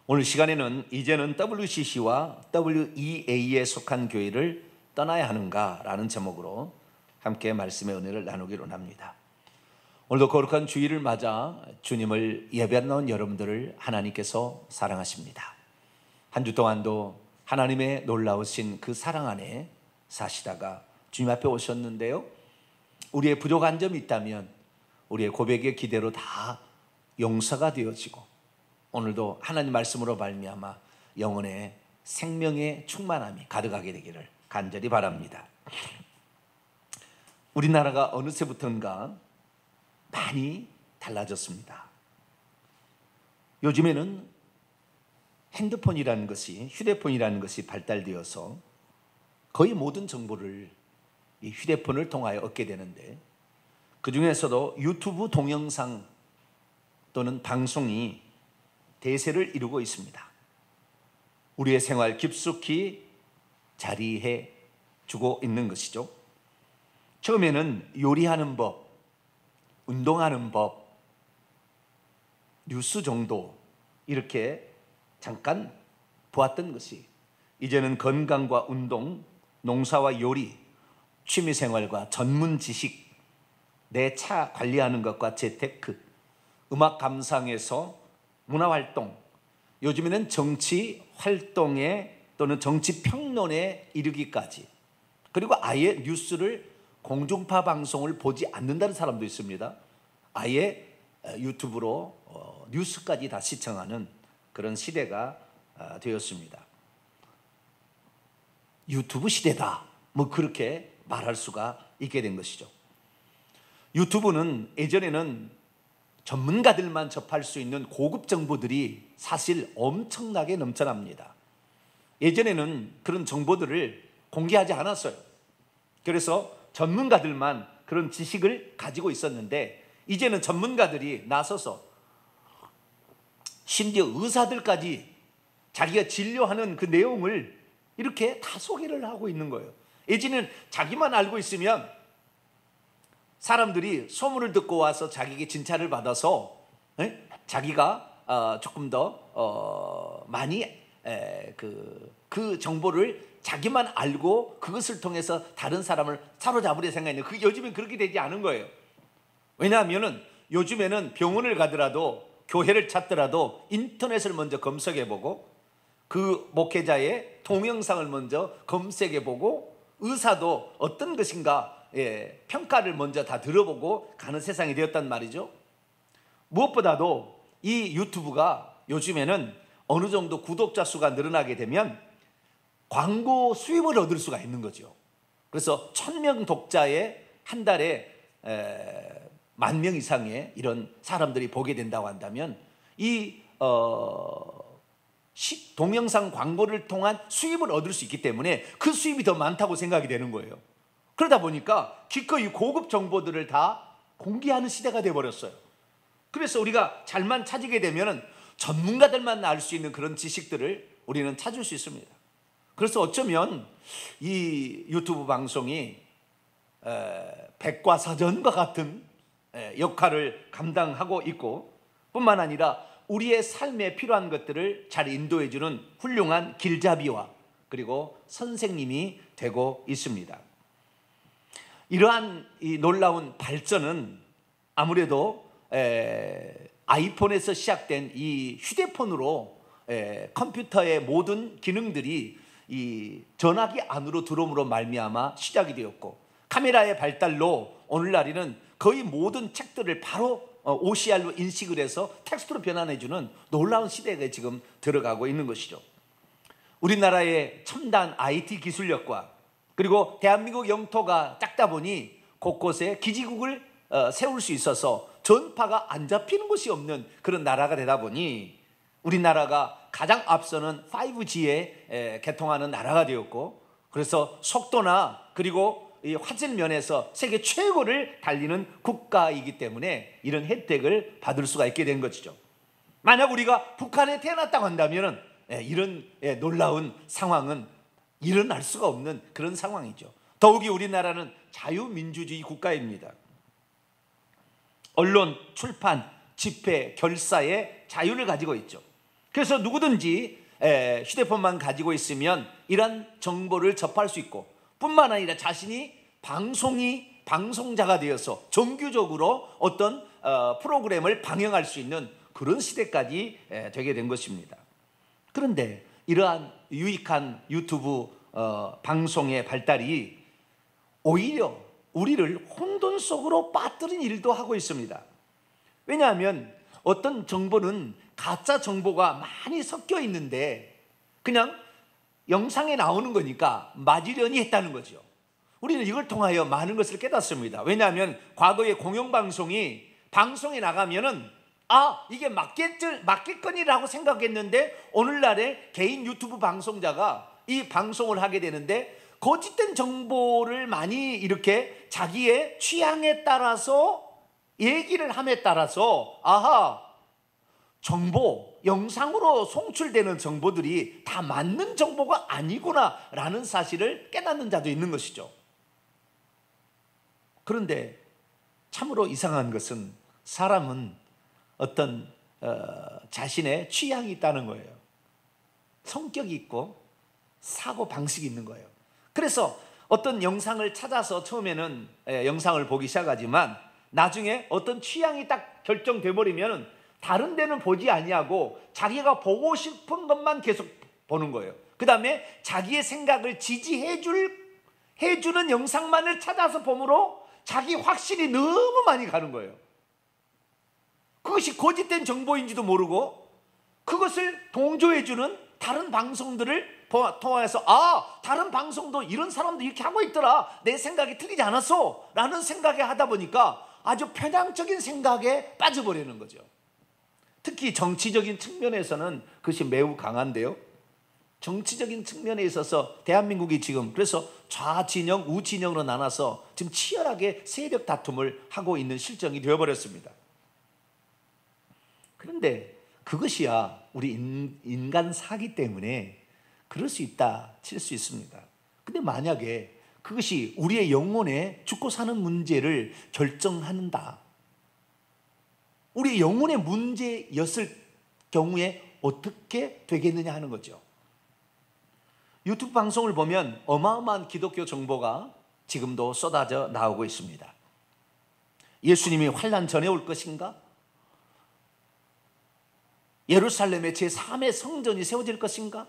오늘 시간에는 이제는 WCC와 WEA에 속한 교회를 떠나야 하는가라는 제목으로 함께 말씀의 은혜를 나누기로 합니다. 오늘도 거룩한 주일을 맞아 주님을 예배하러 나온 여러분들을 하나님께서 사랑하십니다. 한 주 동안도 하나님의 놀라우신 그 사랑 안에 사시다가 주님 앞에 오셨는데요, 우리의 부족한 점이 있다면 우리의 고백의 기대로 다 용서가 되어지고 오늘도 하나님 말씀으로 말미암아 영혼의 생명의 충만함이 가득하게 되기를 간절히 바랍니다. 우리나라가 어느새부턴가 많이 달라졌습니다. 요즘에는 핸드폰이라는 것이, 휴대폰이라는 것이 발달되어서 거의 모든 정보를 이 휴대폰을 통하여 얻게 되는데, 그 중에서도 유튜브 동영상 또는 방송이 대세를 이루고 있습니다. 우리의 생활 깊숙이 자리해 주고 있는 것이죠. 처음에는 요리하는 법, 운동하는 법, 뉴스 정도 이렇게 잠깐 보았던 것이 이제는 건강과 운동, 농사와 요리, 취미생활과 전문 지식, 내 차 관리하는 것과 재테크, 음악 감상에서 문화활동, 요즘에는 정치 활동에 또는 정치 평론에 이르기까지, 그리고 아예 뉴스를 공중파 방송을 보지 않는다는 사람도 있습니다. 아예 유튜브로 뉴스까지 다 시청하는 그런 시대가 되었습니다. 유튜브 시대다, 뭐 그렇게 말할 수가 있게 된 것이죠. 유튜브는 예전에는 전문가들만 접할 수 있는 고급 정보들이 사실 엄청나게 넘쳐납니다. 예전에는 그런 정보들을 공개하지 않았어요. 그래서 전문가들만 그런 지식을 가지고 있었는데, 이제는 전문가들이 나서서 심지어 의사들까지 자기가 진료하는 그 내용을 이렇게 다 소개를 하고 있는 거예요. 예전에는 자기만 알고 있으면 사람들이 소문을 듣고 와서 자기에게 진찰을 받아서 자기가 조금 더 많이 그 정보를 자기만 알고 그것을 통해서 다른 사람을 사로잡으려 생각했는데, 그게 요즘엔 그렇게 되지 않은 거예요. 왜냐하면 요즘에는 병원을 가더라도, 교회를 찾더라도 인터넷을 먼저 검색해보고 그 목회자의 동영상을 먼저 검색해보고, 의사도 어떤 것인가 평가를 먼저 다 들어보고 가는 세상이 되었단 말이죠. 무엇보다도 이 유튜브가 요즘에는 어느 정도 구독자 수가 늘어나게 되면 광고 수입을 얻을 수가 있는 거죠. 그래서 1000명 독자에 한 달에 10,000명 이상의 이런 사람들이 보게 된다고 한다면 이 동영상 광고를 통한 수입을 얻을 수 있기 때문에 그 수입이 더 많다고 생각이 되는 거예요. 그러다 보니까 기꺼이 고급 정보들을 다 공개하는 시대가 되어버렸어요. 그래서 우리가 잘만 찾게 되면 전문가들만 알 수 있는 그런 지식들을 우리는 찾을 수 있습니다. 그래서 어쩌면 이 유튜브 방송이 백과사전과 같은 역할을 감당하고 있고, 뿐만 아니라 우리의 삶에 필요한 것들을 잘 인도해주는 훌륭한 길잡이와 그리고 선생님이 되고 있습니다. 이러한 이 놀라운 발전은 아무래도 아이폰에서 시작된 이 휴대폰으로 컴퓨터의 모든 기능들이 이 전화기 안으로 들어옴으로 말미암아 시작이 되었고, 카메라의 발달로 오늘날에는 거의 모든 책들을 바로 OCR로 인식을 해서 텍스트로 변환해주는 놀라운 시대가 지금 들어가고 있는 것이죠. 우리나라의 첨단 IT 기술력과 그리고 대한민국 영토가 작다 보니 곳곳에 기지국을 세울 수 있어서 전파가 안 잡히는 곳이 없는 그런 나라가 되다 보니 우리나라가 가장 앞서는 5G에 개통하는 나라가 되었고, 그래서 속도나 그리고 이 화질 면에서 세계 최고를 달리는 국가이기 때문에 이런 혜택을 받을 수가 있게 된 것이죠. 만약 우리가 북한에 태어났다고 한다면 이런 놀라운 상황은 일어날 수가 없는 그런 상황이죠. 더욱이 우리나라는 자유민주주의 국가입니다. 언론, 출판, 집회, 결사의 자유를 가지고 있죠. 그래서 누구든지 휴대폰만 가지고 있으면 이런 정보를 접할 수 있고, 뿐만 아니라 자신이 방송자가 되어서 정규적으로 어떤 프로그램을 방영할 수 있는 그런 시대까지 되게 된 것입니다. 그런데 이러한 유익한 유튜브 방송의 발달이 오히려 우리를 혼돈 속으로 빠뜨린 일도 하고 있습니다. 왜냐하면 어떤 정보는 가짜 정보가 많이 섞여 있는데 그냥 영상에 나오는 거니까 맞으려니 했다는 거죠. 우리는 이걸 통하여 많은 것을 깨닫습니다. 왜냐하면 과거의 공영방송이 방송에 나가면은 이게 맞겠거니라고 생각했는데 오늘날의 개인 유튜브 방송자가 이 방송을 하게 되는데 거짓된 정보를 많이 이렇게 자기의 취향에 따라서 얘기를 함에 따라서 영상으로 송출되는 정보들이 다 맞는 정보가 아니구나 라는 사실을 깨닫는 자도 있는 것이죠. 그런데 참으로 이상한 것은 사람은 어떤 자신의 취향이 있다는 거예요. 성격이 있고 사고 방식이 있는 거예요. 그래서 어떤 영상을 찾아서 처음에는 영상을 보기 시작하지만 나중에 어떤 취향이 딱 결정돼 버리면 다른 데는 보지 아니하고 자기가 보고 싶은 것만 계속 보는 거예요. 그 다음에 자기의 생각을 해주는 영상만을 찾아서 보므로 자기 확신이 너무 많이 가는 거예요. 그것이 거짓된 정보인지도 모르고 그것을 동조해주는 다른 방송들을 통해서 다른 방송도 이런 사람도 이렇게 하고 있더라, 내 생각이 틀리지 않았어 라는 생각에 하다 보니까 아주 편향적인 생각에 빠져버리는 거죠. 특히 정치적인 측면에서는 그것이 매우 강한데요, 정치적인 측면에 있어서 대한민국이 지금 그래서 좌진영, 우진영으로 나눠서 지금 치열하게 세력 다툼을 하고 있는 실정이 되어버렸습니다. 그런데 그것이야 우리 인간사기 때문에 그럴 수 있다 칠 수 있습니다. 근데 만약에 그것이 우리의 영혼에 죽고 사는 문제를 결정한다, 우리 영혼의 문제였을 경우에 어떻게 되겠느냐 하는 거죠. 유튜브 방송을 보면 어마어마한 기독교 정보가 지금도 쏟아져 나오고 있습니다. 예수님이 환난 전에 올 것인가? 예루살렘에 제3의 성전이 세워질 것인가?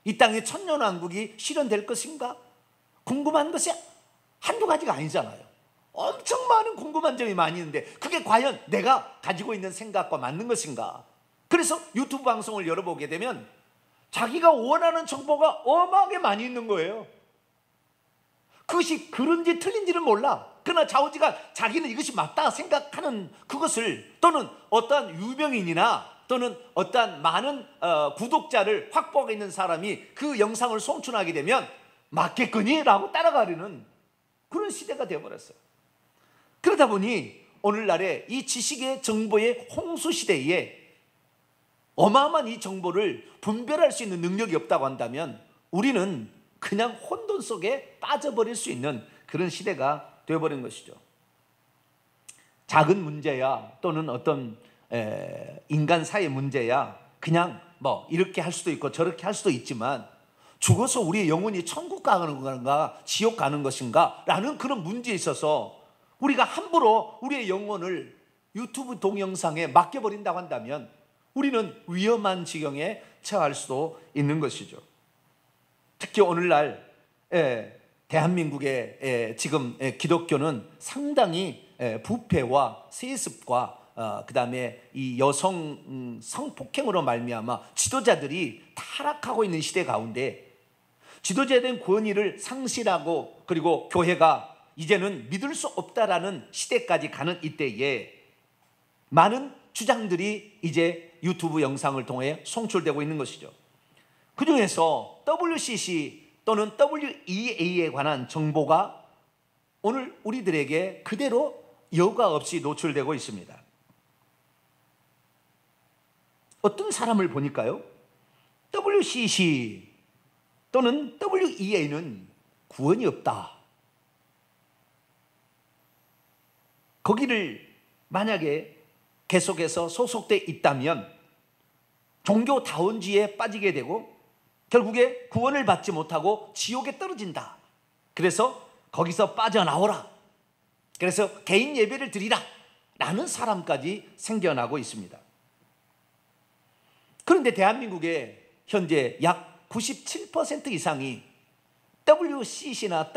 이 땅에 천년왕국이 실현될 것인가? 궁금한 것이 한두 가지가 아니잖아요. 엄청 많은 궁금한 점이 많이 있는데 그게 과연 내가 가지고 있는 생각과 맞는 것인가? 그래서 유튜브 방송을 열어보게 되면 자기가 원하는 정보가 어마하게 많이 있는 거예요. 그것이 그런지 틀린지는 몰라. 그러나 좌우지간 자기는 이것이 맞다 생각하는 그것을, 또는 어떠한 유명인이나 또는 어떠한 많은 구독자를 확보하고 있는 사람이 그 영상을 송출하게 되면 맞겠거니? 라고 따라가려는 그런 시대가 되어버렸어요. 그러다 보니 오늘날의 이 지식의 정보의 홍수 시대에 어마어마한 이 정보를 분별할 수 있는 능력이 없다고 한다면 우리는 그냥 혼돈 속에 빠져버릴 수 있는 그런 시대가 되어버린 것이죠. 작은 문제야 또는 어떤 인간사의 문제야 그냥 뭐 이렇게 할 수도 있고 저렇게 할 수도 있지만 죽어서 우리의 영혼이 천국 가는 건가 지옥 가는 것인가 라는 그런 문제에 있어서 우리가 함부로 우리의 영혼을 유튜브 동영상에 맡겨버린다고 한다면 우리는 위험한 지경에 처할 수도 있는 것이죠. 특히 오늘날 대한민국의 지금 기독교는 상당히 부패와 세습과 그 다음에 이 여성 성폭행으로 말미암아 지도자들이 타락하고 있는 시대 가운데 지도자에 대한 권위를 상실하고 그리고 교회가 이제는 믿을 수 없다라는 시대까지 가는 이때에 많은 주장들이 이제 유튜브 영상을 통해 송출되고 있는 것이죠. 그 중에서 WCC 또는 WEA에 관한 정보가 오늘 우리들에게 그대로 여과 없이 노출되고 있습니다. 어떤 사람을 보니까요, WCC 또는 WEA는 구원이 없다, 거기를 만약에 계속해서 소속돼 있다면 종교다원주의에 빠지게 되고 결국에 구원을 받지 못하고 지옥에 떨어진다. 그래서 거기서 빠져나오라. 그래서 개인 예배를 드리라 라는 사람까지 생겨나고 있습니다. 그런데 대한민국에 현재 약 97% 이상이 WCC나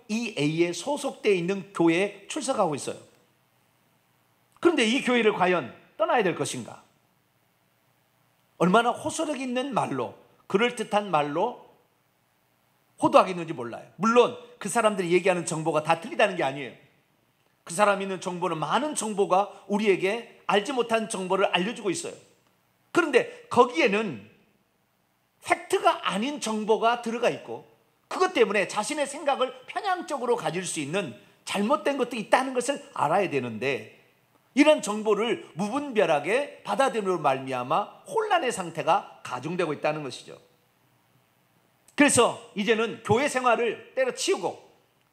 WEA에 소속되어 있는 교회에 출석하고 있어요. 그런데 이 교회를 과연 떠나야 될 것인가? 얼마나 호소력 있는 말로, 그럴듯한 말로 호도하겠는지 몰라요. 물론 그 사람들이 얘기하는 정보가 다 틀리다는 게 아니에요. 그 사람이 있는 정보는 많은 정보가 우리에게 알지 못한 정보를 알려주고 있어요. 그런데 거기에는 팩트가 아닌 정보가 들어가 있고 그것 때문에 자신의 생각을 편향적으로 가질 수 있는 잘못된 것도 있다는 것을 알아야 되는데, 이런 정보를 무분별하게 받아들임으로 말미암아 혼란의 상태가 가중되고 있다는 것이죠. 그래서 이제는 교회 생활을 때려치우고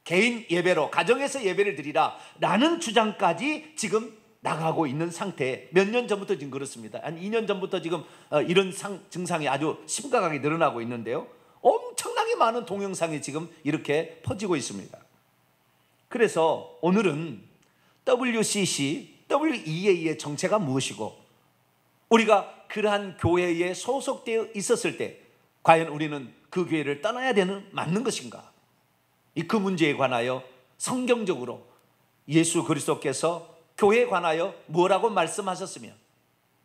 개인 예배로, 가정에서 예배를 드리라 라는 주장까지 지금 나가고 있는 상태에, 몇 년 전부터 지금 그렇습니다. 한 2년 전부터 지금 이런 증상이 아주 심각하게 늘어나고 있는데요, 엄청나게 많은 동영상이 지금 이렇게 퍼지고 있습니다. 그래서 오늘은 WCC, WEA의 정체가 무엇이고 우리가 그러한 교회에 소속되어 있었을 때 과연 우리는 그 교회를 떠나야 되는 맞는 것인가? 그 문제에 관하여 성경적으로 예수 그리스도께서 교회에 관하여 뭐라고 말씀하셨으며,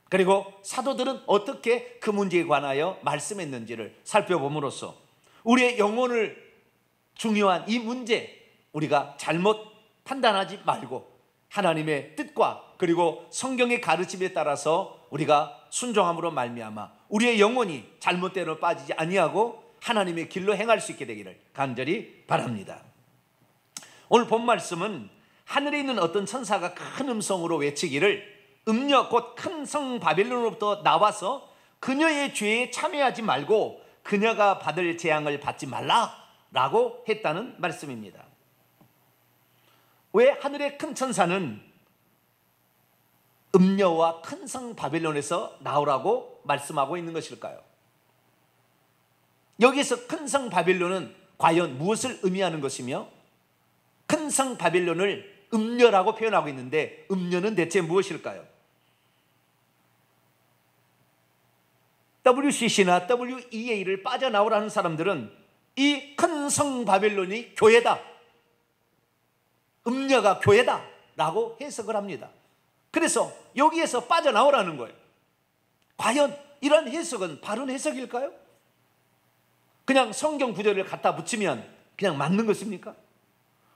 그리고 사도들은 어떻게 그 문제에 관하여 말씀했는지를 살펴봄으로써 우리의 영혼을 중요한 이 문제, 우리가 잘못 판단하지 말고 하나님의 뜻과 그리고 성경의 가르침에 따라서 우리가 순종함으로 말미암아 우리의 영혼이 잘못대로 빠지지 아니하고 하나님의 길로 행할 수 있게 되기를 간절히 바랍니다. 오늘 본 말씀은 하늘에 있는 어떤 천사가 큰 음성으로 외치기를 음녀 곧 큰 성 바벨론으로부터 나와서 그녀의 죄에 참여하지 말고 그녀가 받을 재앙을 받지 말라라고 했다는 말씀입니다. 왜 하늘의 큰 천사는 음녀와 큰 성 바벨론에서 나오라고 말씀하고 있는 것일까요? 여기서 큰 성 바벨론은 과연 무엇을 의미하는 것이며, 큰 성 바벨론을 음녀라고 표현하고 있는데 음녀는 대체 무엇일까요? WCC나 WEA를 빠져나오라는 사람들은 이 큰 성 바벨론이 교회다, 음녀가 교회다 라고 해석을 합니다. 그래서 여기에서 빠져나오라는 거예요. 과연 이런 해석은 바른 해석일까요? 그냥 성경 구절을 갖다 붙이면 그냥 맞는 것입니까?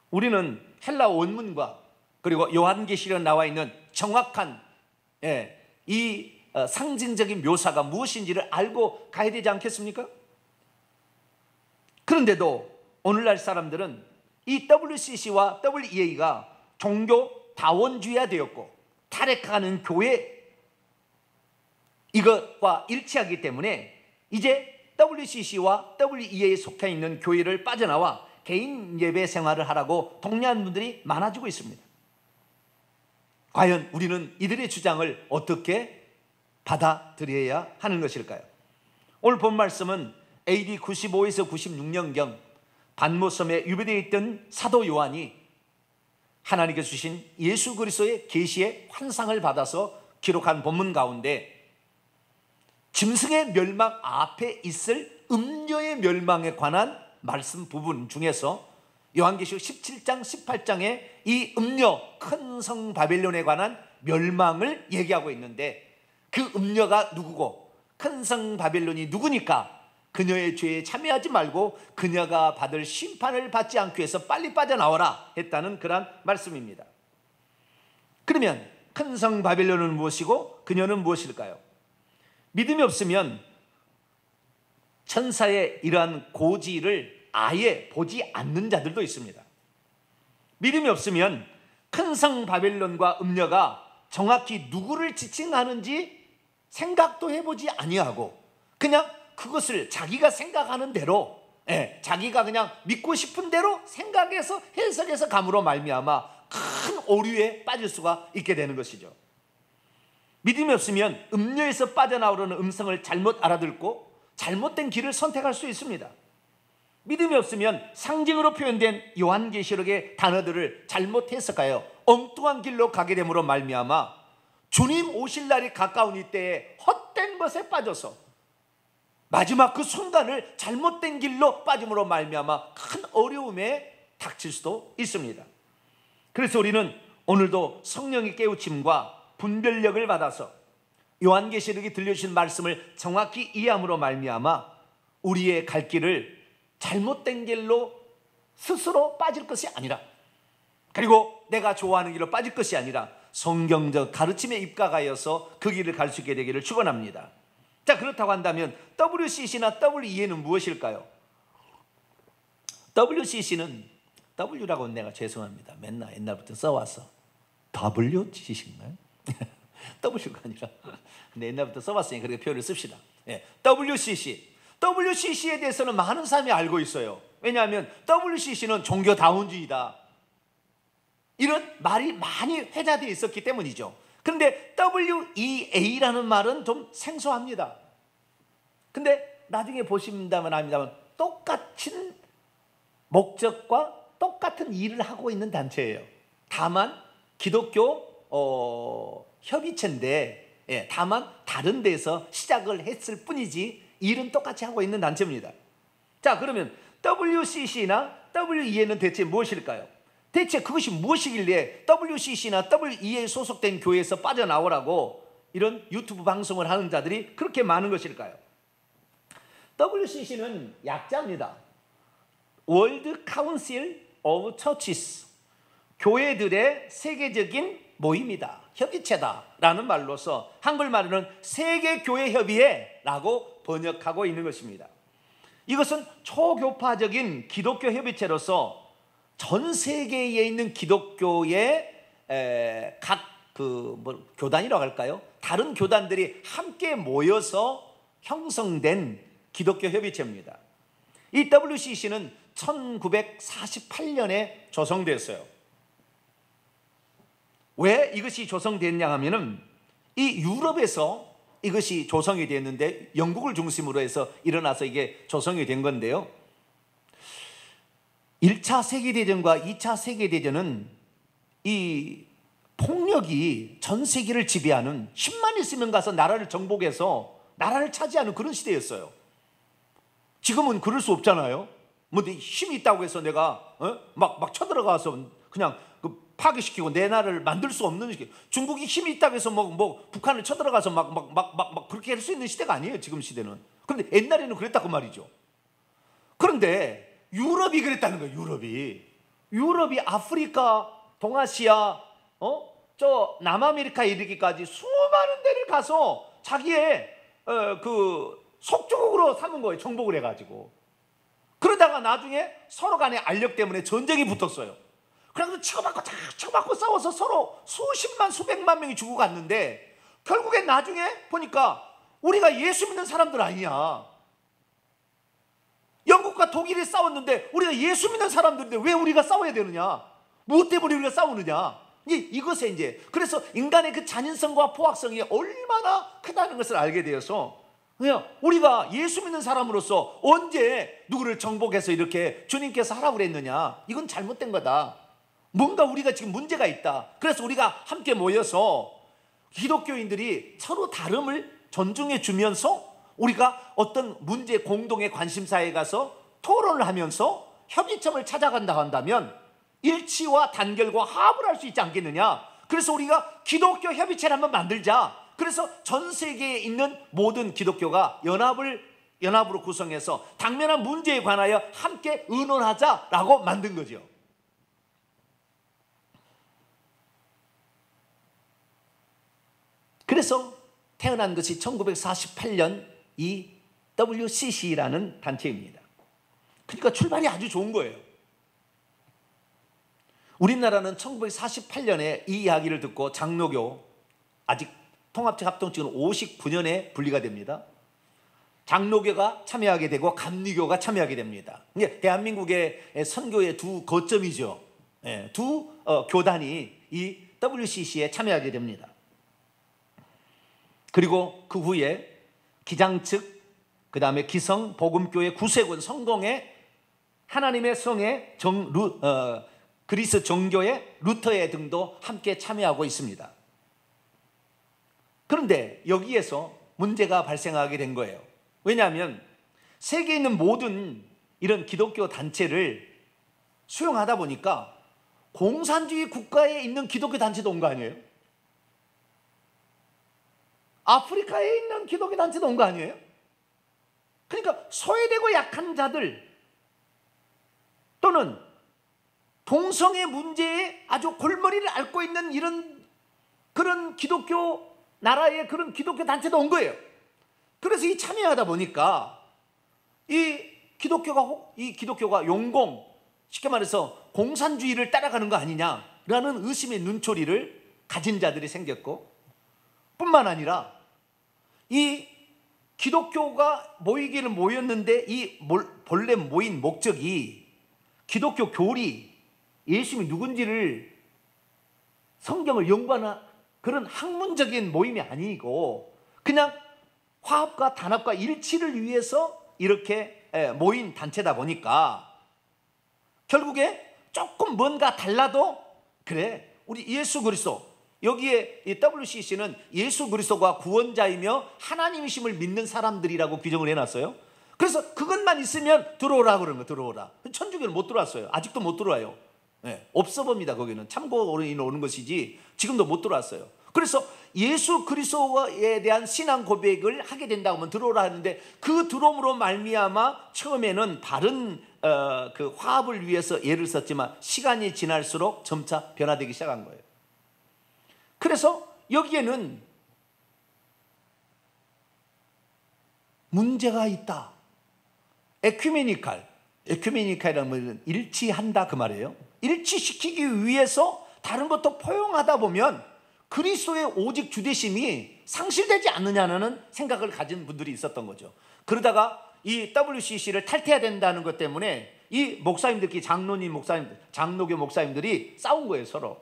우리는 헬라 원문과 그리고 요한계시록에 나와 있는 정확한 이 상징적인 묘사가 무엇인지를 알고 가야 되지 않겠습니까? 그런데도 오늘날 사람들은 이 WCC와 WEA가 종교 다원주의화 되었고 타락하는 교회, 이것과 일치하기 때문에 이제 WCC와 WEA에 속해 있는 교회를 빠져나와 개인 예배 생활을 하라고 독려하는 분들이 많아지고 있습니다. 과연 우리는 이들의 주장을 어떻게 받아들여야 하는 것일까요? 오늘 본 말씀은 AD 95에서 96년경 반모섬에 유배되어 있던 사도 요한이 하나님께서 주신 예수 그리스도의 계시의 환상을 받아서 기록한 본문 가운데 짐승의 멸망 앞에 있을 음녀의 멸망에 관한 말씀 부분 중에서 요한계시록 17장 18장에 이 음녀 큰 성 바벨론에 관한 멸망을 얘기하고 있는데, 그 음녀가 누구고 큰 성 바벨론이 누구니까 그녀의 죄에 참여하지 말고 그녀가 받을 심판을 받지 않기 위해서 빨리 빠져나와라 했다는 그런 말씀입니다. 그러면 큰 성 바벨론은 무엇이고 그녀는 무엇일까요? 믿음이 없으면 천사의 이러한 고지를 아예 보지 않는 자들도 있습니다. 믿음이 없으면 큰 성 바벨론과 음녀가 정확히 누구를 지칭하는지 생각도 해보지 아니하고 그냥 그것을 자기가 생각하는 대로, 자기가 그냥 믿고 싶은 대로 생각해서 해석해서 감으로 말미암아 큰 오류에 빠질 수가 있게 되는 것이죠. 믿음이 없으면 음료에서 빠져나오려는 음성을 잘못 알아듣고 잘못된 길을 선택할 수 있습니다. 믿음이 없으면 상징으로 표현된 요한계시록의 단어들을 잘못 해석하여 엉뚱한 길로 가게 됨으로 말미암아 주님 오실 날이 가까운 이때에 헛된 것에 빠져서 마지막 그 순간을 잘못된 길로 빠짐으로 말미암아 큰 어려움에 닥칠 수도 있습니다. 그래서 우리는 오늘도 성령의 깨우침과 분별력을 받아서 요한계시록이 들려주신 말씀을 정확히 이해함으로 말미암아 우리의 갈 길을 잘못된 길로 스스로 빠질 것이 아니라, 그리고 내가 좋아하는 길로 빠질 것이 아니라 성경적 가르침에 입각하여서 그 길을 갈 수 있게 되기를 축원합니다. 자, 그렇다고 한다면 WCC나 WEA는 무엇일까요? WCC는, W라고 내가 죄송합니다. 맨날 옛날부터 써왔어. WCC인가요? W가 아니라, 근데 옛날부터 써봤으니 그렇게 표현을 씁시다. WCC. WCC에 대해서는 많은 사람이 알고 있어요. 왜냐하면 WCC는 종교다운주의다, 이런 말이 많이 회자되어 있었기 때문이죠. 그런데 WEA라는 말은 좀 생소합니다. 근데 나중에 보신다면 압니다만 똑같은 목적과 똑같은 일을 하고 있는 단체예요. 다만 기독교 협의체인데, 다만 다른 데서 시작을 했을 뿐이지 일은 똑같이 하고 있는 단체입니다. 자, 그러면 WCC나 WEA는 대체 무엇일까요? 대체 그것이 무엇이길래 WCC나 WEA에 소속된 교회에서 빠져나오라고 이런 유튜브 방송을 하는 자들이 그렇게 많은 것일까요? WCC는 약자입니다. World Council of Churches, 교회들의 세계적인 모임이다, 협의체다 라는 말로서 한글말로는 세계교회협의회라고 번역하고 있는 것입니다. 이것은 초교파적인 기독교 협의체로서 전 세계에 있는 기독교의 각 교단이라고 할까요? 다른 교단들이 함께 모여서 형성된 기독교 협의체입니다. 이 WCC는 1948년에 조성됐어요. 왜 이것이 조성됐냐 하면은 이 유럽에서 이것이 조성이 됐는데 영국을 중심으로 해서 일어나서 이게 조성이 된 건데요. 1차 세계대전과 2차 세계대전은 이 폭력이 전 세계를 지배하는, 힘만 있으면 가서 나라를 정복해서 나라를 차지하는 그런 시대였어요. 지금은 그럴 수 없잖아요. 뭐 힘이 있다고 해서 내가 막 쳐들어가서 그냥 파괴시키고 내 나라를 만들 수 없는 시대. 중국이 힘이 있다고 해서 뭐 북한을 쳐들어가서 막 그렇게 할 수 있는 시대가 아니에요, 지금 시대는. 그런데 옛날에는 그랬다고 말이죠. 그런데 유럽이 그랬다는 거예요. 유럽이 아프리카, 동아시아, 저 남아메리카에 이르기까지 수많은 데를 가서 자기의 속주국으로 삼은 거예요, 정복을 해가지고. 그러다가 나중에 서로 간의 알력 때문에 전쟁이 붙었어요. 그래서 치고받고 싸워서 서로 수십만 수백만 명이 죽어갔는데, 결국엔 나중에 보니까 우리가 예수 믿는 사람들 아니야. 영국과 독일이 싸웠는데 우리가 예수 믿는 사람들인데 왜 우리가 싸워야 되느냐? 무엇 때문에 우리가 싸우느냐? 이것에 이제, 그래서 인간의 그 잔인성과 포악성이 얼마나 크다는 것을 알게 되어서, 그냥 우리가 예수 믿는 사람으로서 언제 누구를 정복해서 이렇게 주님께서 하라고 그랬느냐? 이건 잘못된 거다. 뭔가 우리가 지금 문제가 있다. 그래서 우리가 함께 모여서 기독교인들이 서로 다름을 존중해 주면서 우리가 어떤 문제 공동의 관심사에 가서 토론을 하면서 협의점을 찾아간다 한다면 일치와 단결과 화합을 할 수 있지 않겠느냐. 그래서 우리가 기독교 협의체를 한번 만들자. 그래서 전 세계에 있는 모든 기독교가 연합으로 구성해서 당면한 문제에 관하여 함께 의논하자라고 만든 거죠. 그래서 태어난 것이 1948년 이 WCC라는 단체입니다. 그러니까 출발이 아주 좋은 거예요. 우리나라는 1948년에 이 이야기를 듣고 장로교, 아직 통합적 합동측은 59년에 분리가 됩니다. 장로교가 참여하게 되고 감리교가 참여하게 됩니다. 이게 대한민국의 선교의 두 거점이죠. 두 교단이 이 WCC에 참여하게 됩니다. 그리고 그 후에 기장 측, 그 다음에 기성 복음교회 구세군 성공회, 하나님의 성회 그리스 정교회 루터회 등도 함께 참여하고 있습니다. 그런데 여기에서 문제가 발생하게 된 거예요. 왜냐하면 세계에 있는 모든 이런 기독교 단체를 수용하다 보니까 공산주의 국가에 있는 기독교 단체도 온 거 아니에요? 아프리카에 있는 기독교 단체도 온 거 아니에요? 그러니까 소외되고 약한 자들 또는 동성애 문제에 아주 골머리를 앓고 있는 이런 그런 기독교 나라의 그런 기독교 단체도 온 거예요. 그래서 이 참여하다 보니까 이 기독교가 용공, 쉽게 말해서 공산주의를 따라가는 거 아니냐라는 의심의 눈초리를 가진 자들이 생겼고, 뿐만 아니라 이 기독교가 모이기는 모였는데 이 본래 모인 목적이 기독교 교리, 예수님이 누군지를 성경을 연구하는 그런 학문적인 모임이 아니고 그냥 화합과 단합과 일치를 위해서 이렇게 모인 단체다 보니까 결국에 조금 뭔가 달라도 그래, 우리 예수 그리스도, 여기에 이 WCC는 예수 그리스도가 구원자이며 하나님이심을 믿는 사람들이라고 규정을 해놨어요. 그래서 그것만 있으면 들어오라 그러는 거, 들어오라. 천주교는 못 들어왔어요. 아직도 못 들어와요. 네, 없어 봅니다. 거기는 참고로 오는 것이지 지금도 못 들어왔어요. 그래서 예수 그리스도에 대한 신앙 고백을 하게 된다고 하면 들어오라 하는데, 그 들어옴으로 말미암아 처음에는 다른 그 화합을 위해서 예를 썼지만 시간이 지날수록 점차 변화되기 시작한 거예요. 그래서 여기에는 문제가 있다. 에큐메니칼이라는 말은 일치한다 그 말이에요. 일치시키기 위해서 다른 것도 포용하다 보면 그리스도의 오직 주되심이 상실되지 않느냐는 생각을 가진 분들이 있었던 거죠. 그러다가 이 WCC를 탈퇴해야 된다는 것 때문에 이 목사님들끼리 장로교 목사님들이 싸운 거예요. 서로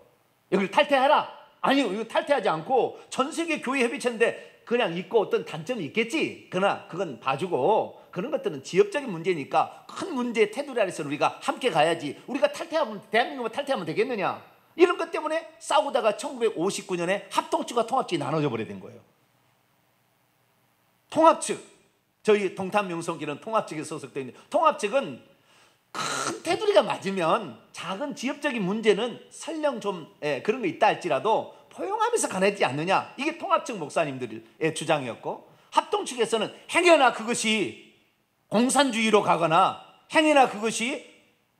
여기를 탈퇴하라. 아니요, 이거 탈퇴하지 않고 전 세계 교회 협의체인데 그냥 있고 어떤 단점이 있겠지. 그러나 그건 봐주고, 그런 것들은 지역적인 문제니까 큰 문제의 테두리 아래서 우리가 함께 가야지. 우리가 탈퇴하면, 대한민국만 탈퇴하면 되겠느냐, 이런 것 때문에 싸우다가 1959년에 합동측과 통합측이 나눠져 버리게 된 거예요. 통합측, 저희 동탄명성교회는 통합측에 소속되어 있는데, 통합측은 큰 테두리가 맞으면 작은 지역적인 문제는 설령 좀 그런 거 있다 할지라도 포용하면서 가야지 않느냐, 이게 통합측 목사님들의 주장이었고, 합동측에서는 행여나 그것이 공산주의로 가거나 행여나 그것이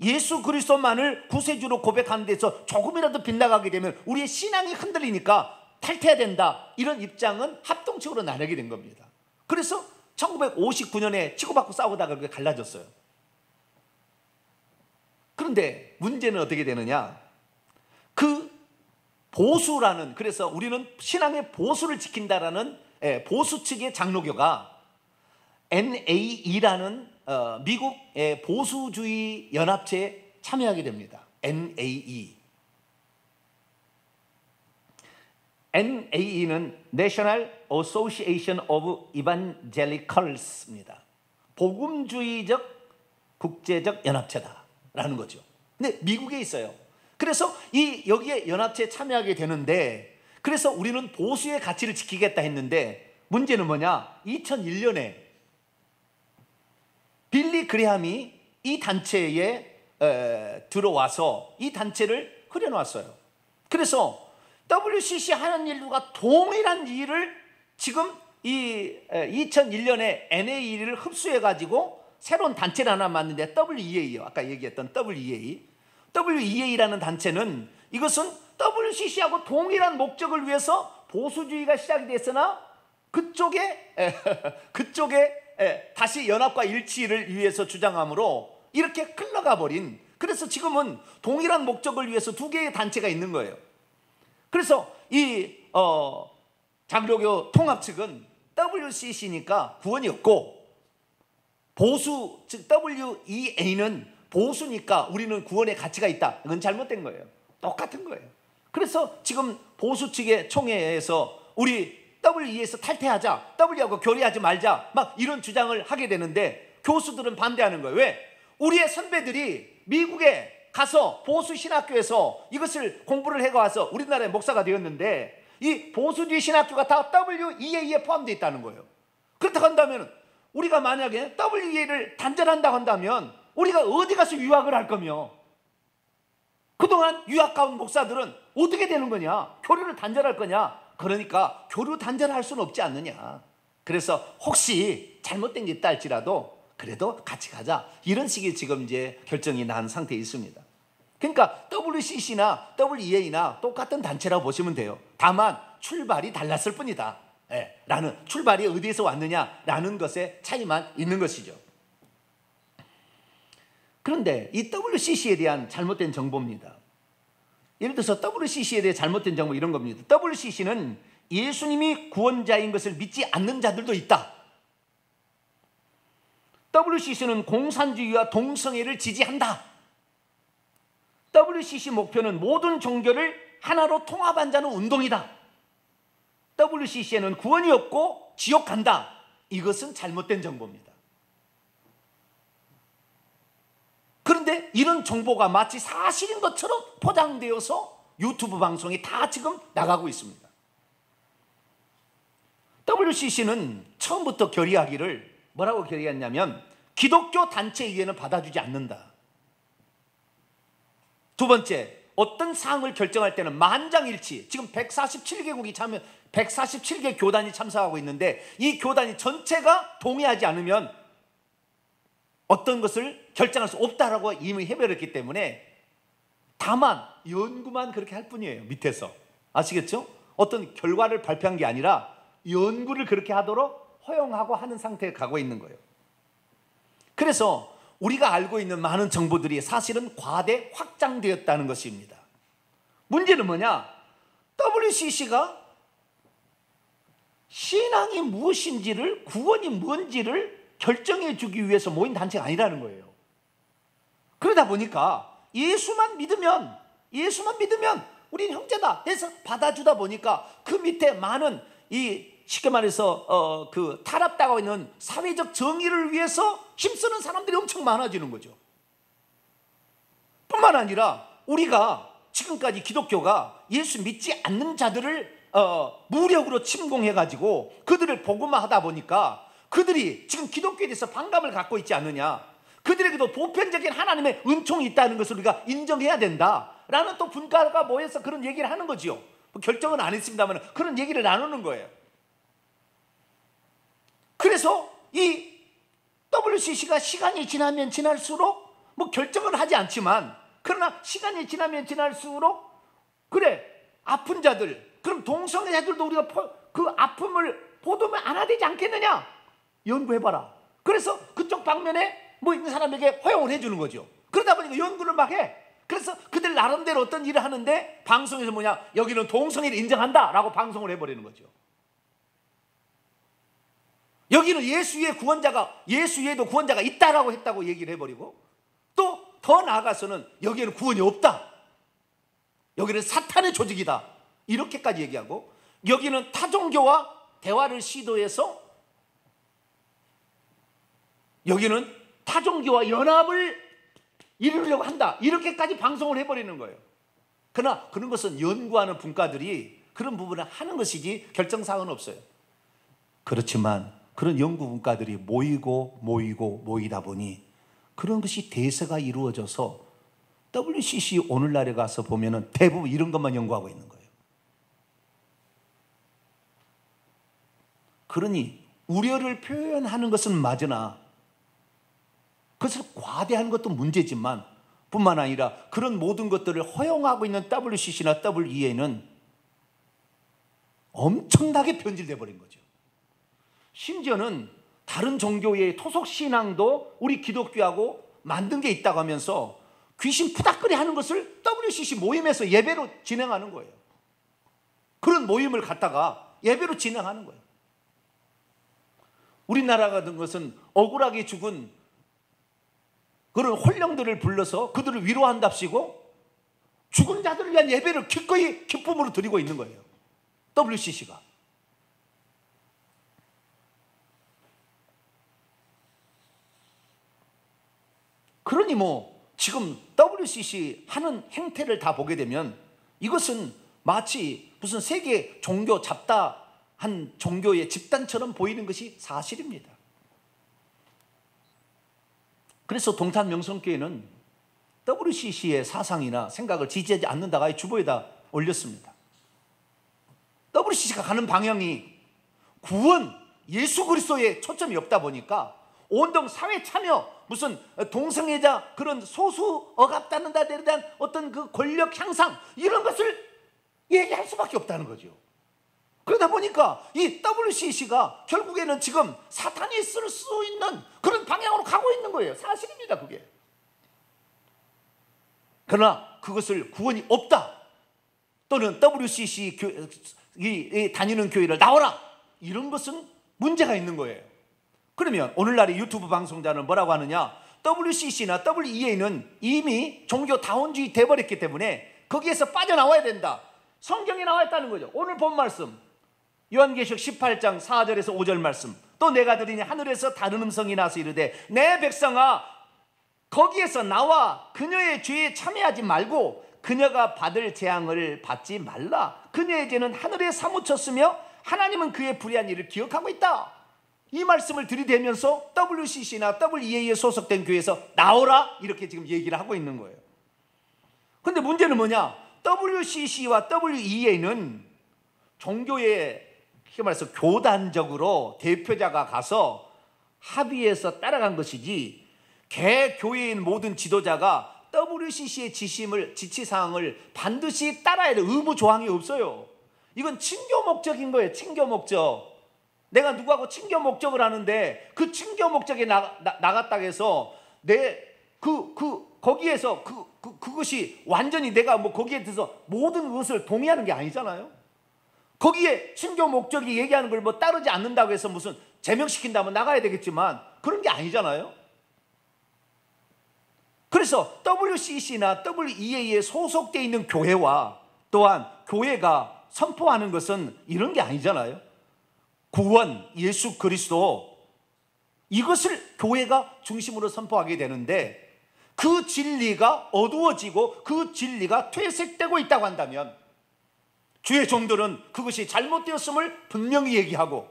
예수 그리스도만을 구세주로 고백하는 데서 조금이라도 빗나가게 되면 우리의 신앙이 흔들리니까 탈퇴해야 된다, 이런 입장은 합동측으로 나뉘게 된 겁니다. 그래서 1959년에 치고받고 싸우다가 그게 갈라졌어요. 그런데 문제는 어떻게 되느냐, 그 보수라는, 그래서 우리는 신앙의 보수를 지킨다라는 보수 측의 장로교가 NAE라는 미국의 보수주의 연합체에 참여하게 됩니다. NAE는 National Association of Evangelicals입니다. 복음주의적 국제적 연합체다라는 거죠. 근데 미국에 있어요. 그래서 여기에 연합체에 참여하게 되는데, 그래서 우리는 보수의 가치를 지키겠다 했는데, 문제는 뭐냐, 2001년에 빌리 그레함이 이 단체에 들어와서 이 단체를 흐려놓았어요. 그래서 WCC 하는 일과 동일한 일을 지금 이 2001년에 NAE를 흡수해가지고 새로운 단체를 하나 만드는데, WEA요. 아까 얘기했던 WEA라는 단체는, 이것은 WCC하고 동일한 목적을 위해서 보수주의가 시작이 됐으나 그쪽에 다시 연합과 일치를 위해서 주장함으로 이렇게 흘러가 버린, 그래서 지금은 동일한 목적을 위해서 두 개의 단체가 있는 거예요. 그래서 이 장로교 통합 측은 WCC니까 구원이 없고, 보수 즉 WEA는 보수니까 우리는 구원의 가치가 있다, 이건 잘못된 거예요. 똑같은 거예요. 그래서 지금 보수 측의 총회에서 우리 WE에서 탈퇴하자, W하고 교리하지 말자, 막 이런 주장을 하게 되는데 교수들은 반대하는 거예요. 왜? 우리의 선배들이 미국에 가서 보수 신학교에서 이것을 공부를 해가서 우리나라의 목사가 되었는데 이 보수주의 신학교가 다 WEA에 포함되어 있다는 거예요. 그렇다고 한다면 우리가 만약에 WEA를 단절한다고 한다면 우리가 어디 가서 유학을 할 거며, 그동안 유학 가온 목사들은 어떻게 되는 거냐? 교류를 단절할 거냐? 그러니까 교류 단절할 수는 없지 않느냐. 그래서 혹시 잘못된 게 있다 할지라도 그래도 같이 가자, 이런 식의 지금 이제 결정이 난 상태에 있습니다. 그러니까 WCC나 WEA나 똑같은 단체라고 보시면 돼요. 다만 출발이 달랐을 뿐이다, 라는, 출발이 어디에서 왔느냐라는 것의 차이만 있는 것이죠. 그런데 이 WCC에 대한 잘못된 정보입니다. 예를 들어서 WCC에 대해 잘못된 정보 이런 겁니다. WCC는 예수님이 구원자인 것을 믿지 않는 자들도 있다. WCC는 공산주의와 동성애를 지지한다. WCC 목표는 모든 종교를 하나로 통합하자는 운동이다. WCC에는 구원이 없고 지옥 간다. 이것은 잘못된 정보입니다. 그런데 이런 정보가 마치 사실인 것처럼 포장되어서 유튜브 방송이 다 지금 나가고 있습니다. WCC는 처음부터 결의하기를 뭐라고 결의했냐면 기독교 단체 이외에는 받아주지 않는다. 두 번째, 어떤 사항을 결정할 때는 만장일치, 지금 147개국이 참여, 147개 교단이 참석하고 있는데 이 교단이 전체가 동의하지 않으면 어떤 것을 결정할 수 없다라고 이미 해버렸기 때문에 다만 연구만 그렇게 할 뿐이에요. 밑에서 아시겠죠? 어떤 결과를 발표한 게 아니라 연구를 그렇게 하도록 허용하고 하는 상태에 가고 있는 거예요. 그래서 우리가 알고 있는 많은 정보들이 사실은 과대 확장되었다는 것입니다. 문제는 뭐냐? WCC가 신앙이 무엇인지를, 구원이 뭔지를 결정해 주기 위해서 모인 단체가 아니라는 거예요. 그러다 보니까 예수만 믿으면 우리는 형제다 해서 받아주다 보니까 그 밑에 많은 이 쉽게 말해서 그 타락당하고 있는 사회적 정의를 위해서 힘쓰는 사람들이 엄청 많아지는 거죠. 뿐만 아니라 우리가 지금까지 기독교가 예수 믿지 않는 자들을 무력으로 침공해가지고 그들을 복음화하다 보니까 그들이 지금 기독교에 대해서 반감을 갖고 있지 않느냐, 그들에게도 보편적인 하나님의 은총이 있다는 것을 우리가 인정해야 된다라는 또 분과가 모여서 그런 얘기를 하는 거지요. 결정은 안 했습니다만 그런 얘기를 나누는 거예요. 그래서 이 WCC가 시간이 지나면 지날수록 뭐 결정은 하지 않지만, 그러나 시간이 지나면 지날수록 그래, 아픈 자들, 그럼 동성애자들도 우리가 그 아픔을 보도면 안 해야 되지 않겠느냐? 연구해봐라. 그래서 그쪽 방면에 뭐 있는 사람에게 허용을 해주는 거죠. 그러다 보니까 연구를 막 해. 그래서 그들 나름대로 어떤 일을 하는데 방송에서 뭐냐, 여기는 동성애를 인정한다라고 방송을 해버리는 거죠. 여기는 예수 외에도 구원자가 있다라고 했다고 얘기를 해버리고, 또 더 나아가서는 여기에는 구원이 없다, 여기는 사탄의 조직이다, 이렇게까지 얘기하고, 여기는 타종교와 대화를 시도해서 여기는 타종교와 연합을 이루려고 한다, 이렇게까지 방송을 해버리는 거예요. 그러나 그런 것은 연구하는 분과들이 그런 부분을 하는 것이지 결정사항은 없어요. 그렇지만 그런 연구 분과들이 모이다 보니 그런 것이 대세가 이루어져서 WCC 오늘날에 가서 보면은 대부분 이런 것만 연구하고 있는 거예요. 그러니 우려를 표현하는 것은 맞으나 그것을 과대하는 것도 문제지만, 뿐만 아니라 그런 모든 것들을 허용하고 있는 WCC나 WEA는 엄청나게 변질돼 버린 거죠. 심지어는 다른 종교의 토속 신앙도 우리 기독교하고 만든 게 있다고 하면서 귀신 푸닥거리 하는 것을 WCC 모임에서 예배로 진행하는 거예요. 그런 모임을 갖다가 예배로 진행하는 거예요. 우리나라 같은 것은 억울하게 죽은 그런 혼령들을 불러서 그들을 위로한답시고 죽은 자들을 위한 예배를 기꺼이 기쁨으로 드리고 있는 거예요, WCC가. 그러니 뭐 지금 WCC 하는 행태를 다 보게 되면 이것은 마치 무슨 세계 종교 잡다한 종교의 집단처럼 보이는 것이 사실입니다. 그래서 동탄 명성교회는 WCC의 사상이나 생각을 지지하지 않는다가 아예 주보에다 올렸습니다. WCC가 가는 방향이 구원, 예수 그리스도에 초점이 없다 보니까 온통 사회 참여, 무슨 동성애자 그런 소수 억압받는 데에 대한 어떤 그 권력 향상 이런 것을 얘기할 수밖에 없다는 거죠. 그러다 보니까 이 WCC가 결국에는 지금 사탄이 쓸 수 있는 그런 방향으로 가고 있는 거예요. 사실입니다, 그게. 그러나 그것을 구원이 없다, 또는 WCC 다니는 교회를 나와라, 이런 것은 문제가 있는 거예요. 그러면 오늘날의 유튜브 방송자는 뭐라고 하느냐? WCC나 WEA는 이미 종교다원주의 돼버렸기 때문에 거기에서 빠져나와야 된다. 성경에 나와 있다는 거죠. 오늘 본 말씀 요한계시록 18장 4절에서 5절 말씀, 또 내가 들으니 하늘에서 다른 음성이 나서 이르되 내 백성아 거기에서 나와 그녀의 죄에 참여하지 말고 그녀가 받을 재앙을 받지 말라. 그녀의 죄는 하늘에 사무쳤으며 하나님은 그의 불의한 일을 기억하고 있다. 이 말씀을 들이대면서 WCC나 WEA에 소속된 교회에서 나오라, 이렇게 지금 얘기를 하고 있는 거예요. 근데 문제는 뭐냐? WCC와 WEA는 종교의 쉽게 말해서 교단적으로 대표자가 가서 합의해서 따라간 것이지, 개교회인 모든 지도자가 WCC의 지시사항을 반드시 따라야 될 의무 조항이 없어요. 이건 친교 목적인 거예요. 친교 목적. 내가 누구하고 친교 목적을 하는데 그 친교 목적에 나갔다 해서 거기에서 그것이 완전히 내가 뭐 거기에 대해서 모든 것을 동의하는 게 아니잖아요. 거기에 친교 목적이 얘기하는 걸 뭐 따르지 않는다고 해서 무슨 제명시킨다면 나가야 되겠지만 그런 게 아니잖아요. 그래서 WCC나 WEA에 소속되어 있는 교회와 또한 교회가 선포하는 것은 이런 게 아니잖아요. 구원, 예수 그리스도, 이것을 교회가 중심으로 선포하게 되는데 그 진리가 어두워지고 그 진리가 퇴색되고 있다고 한다면 주의 종들은 그것이 잘못되었음을 분명히 얘기하고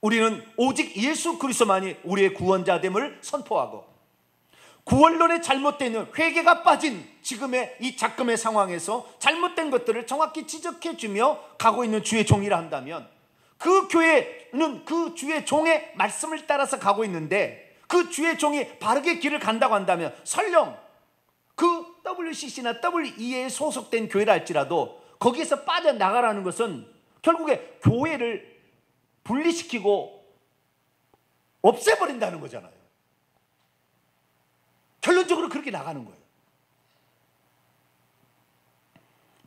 우리는 오직 예수 그리스도만이 우리의 구원자됨을 선포하고 구원론에 잘못된 회개가 빠진 지금의 이 작금의 상황에서 잘못된 것들을 정확히 지적해주며 가고 있는 주의 종이라 한다면 그 교회는 그 주의 종의 말씀을 따라서 가고 있는데 그 주의 종이 바르게 길을 간다고 한다면 설령 그 WCC나 WEA에 소속된 교회라 할지라도 거기에서 빠져나가라는 것은 결국에 교회를 분리시키고 없애버린다는 거잖아요. 결론적으로 그렇게 나가는 거예요.